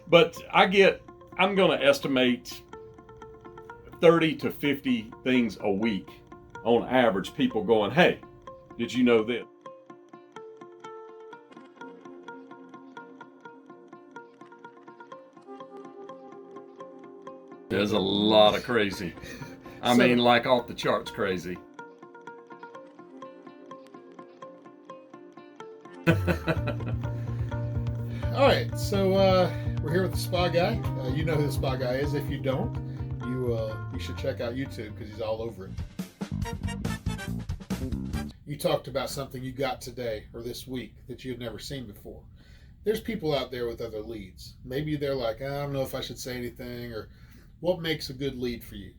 But I'm going to estimate 30 to 50 things a week on average, people going, hey, did you know this? There's a lot of crazy. I mean, like off the charts crazy. All right, so we're here with the Spa Guy. You know who the Spa Guy is. If you don't, you should check out YouTube because he's all over it. You talked about something you got today or this week that you had never seen before. There's people out there with other leads. Maybe they're like, I don't know if I should say anything, or what makes a good lead for you?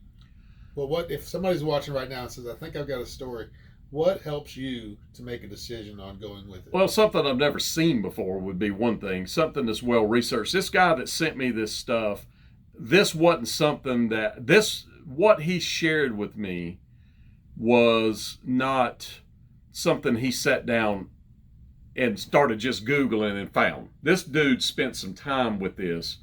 Well, what if somebody's watching right now and says, I think I've got a story. What helps you to make a decision on going with it? Well, something I've never seen before would be one thing. Something that's well researched. This guy that sent me this stuff, this wasn't something what he shared with me was not something he sat down and started just Googling and found. This dude spent some time with this.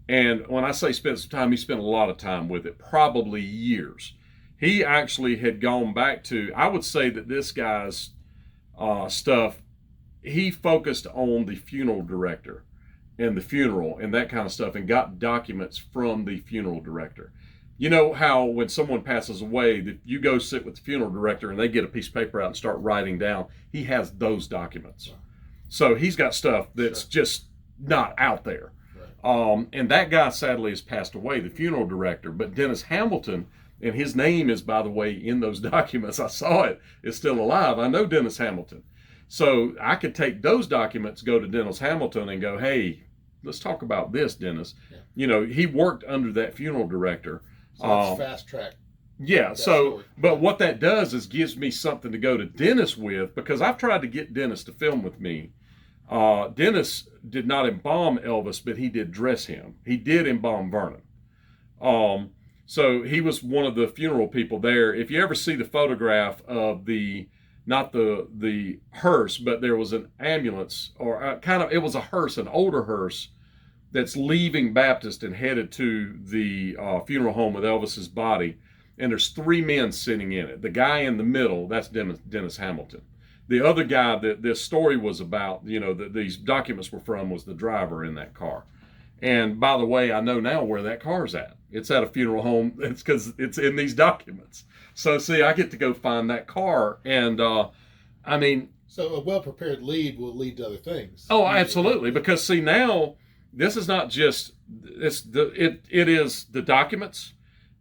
And when I say spent some time, he spent a lot of time with it, probably years. He actually had gone back to, I would say that this guy's stuff, he focused on the funeral director and the funeral and that kind of stuff and got documents from the funeral director. You know how when someone passes away, that you go sit with the funeral director and they get a piece of paper out and start writing down. He has those documents. So he's got stuff that's just not out there. And that guy sadly has passed away, the funeral director. But Dennis Hamilton, and his name is, by the way, in those documents. I saw it. It's still alive. I know Dennis Hamilton. So I could take those documents, go to Dennis Hamilton and go, hey, let's talk about this, Dennis. Yeah. You know, he worked under that funeral director. So that's fast track. Yeah. So, but what that does is gives me something to go to Dennis with, because I've tried to get Dennis to film with me. Dennis did not embalm Elvis, but he did dress him. He did embalm Vernon. So he was one of the funeral people there. If you ever see the photograph of not the hearse, but there was an ambulance or it was a hearse, an older hearse that's leaving Baptist and headed to the funeral home with Elvis's body. And there's 3 men sitting in it. The guy in the middle, that's Dennis Hamilton. The other guy that this story was about, that these documents were from, was the driver in that car. And by the way, I know now where that car's at. It's at a funeral home. It's because it's in these documents. So see, I get to go find that car. And so a well-prepared lead will lead to other things. Oh, absolutely. Because see, now this is not just, it is the documents.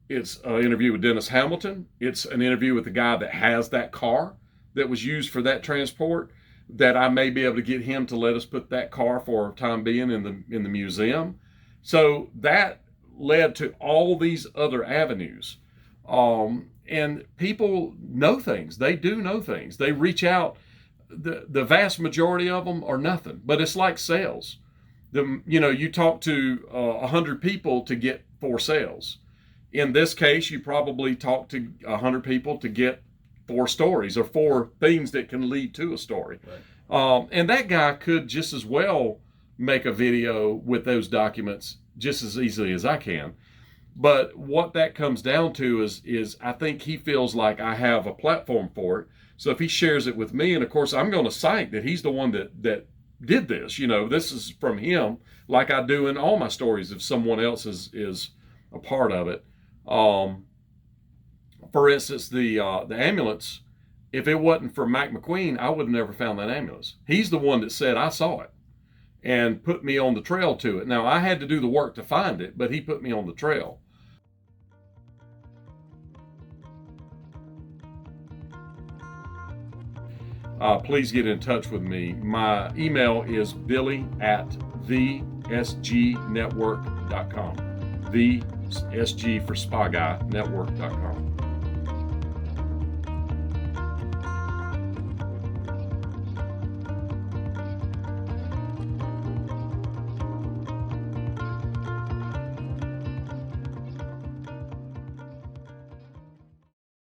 It's an interview with Dennis Hamilton. It's an interview with the guy that has that car that was used for that transport, that I may be able to get him to let us put that car for a time being in the museum. So that led to all these other avenues. And people know things. They do know things. They reach out. The vast majority of them are nothing, but it's like sales. You talk to 100 people to get 4 sales. In this case, you probably talk to 100 people to get 4 stories or 4 things that can lead to a story. Right. And that guy could just as well make a video with those documents just as easily as I can. But what that comes down to is I think he feels like I have a platform for it. So if he shares it with me, and of course I'm going to cite that he's the one that did this. This is from him, like I do in all my stories if someone else is a part of it. For instance, the ambulance, if it wasn't for Mac McQueen, I would have never found that ambulance. He's the one that said I saw it and put me on the trail to it. Now, I had to do the work to find it, but he put me on the trail. Please get in touch with me. My email is billy@thesgnetwork.com. The SG for Spa Guy Network.com.